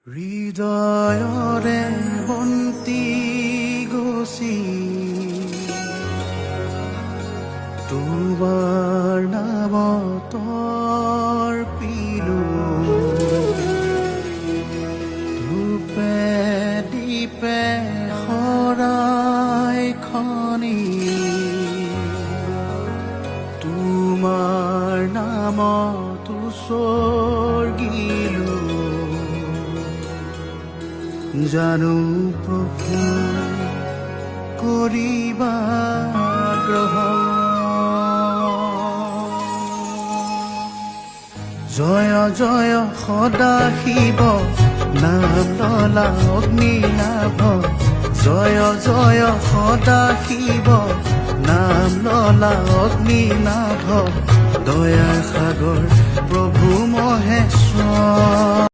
হৃদয়ৰে বন্তি গছি তোমাৰ নামত অৰ্পিলো ধূপে দীপে শৰাই খনি তোমাৰ নামত উচৰ্গিলো জানো প্ৰভু কৰিবা গ্ৰহণ জয় জয় সদা শিৱ নাম ললা অগ্নি নাভ জয় জয় সদা শিৱ নাম ললা অগ্নি নাভ দয়াৰ সাগৰ প্ৰভু মহেশ্বৰ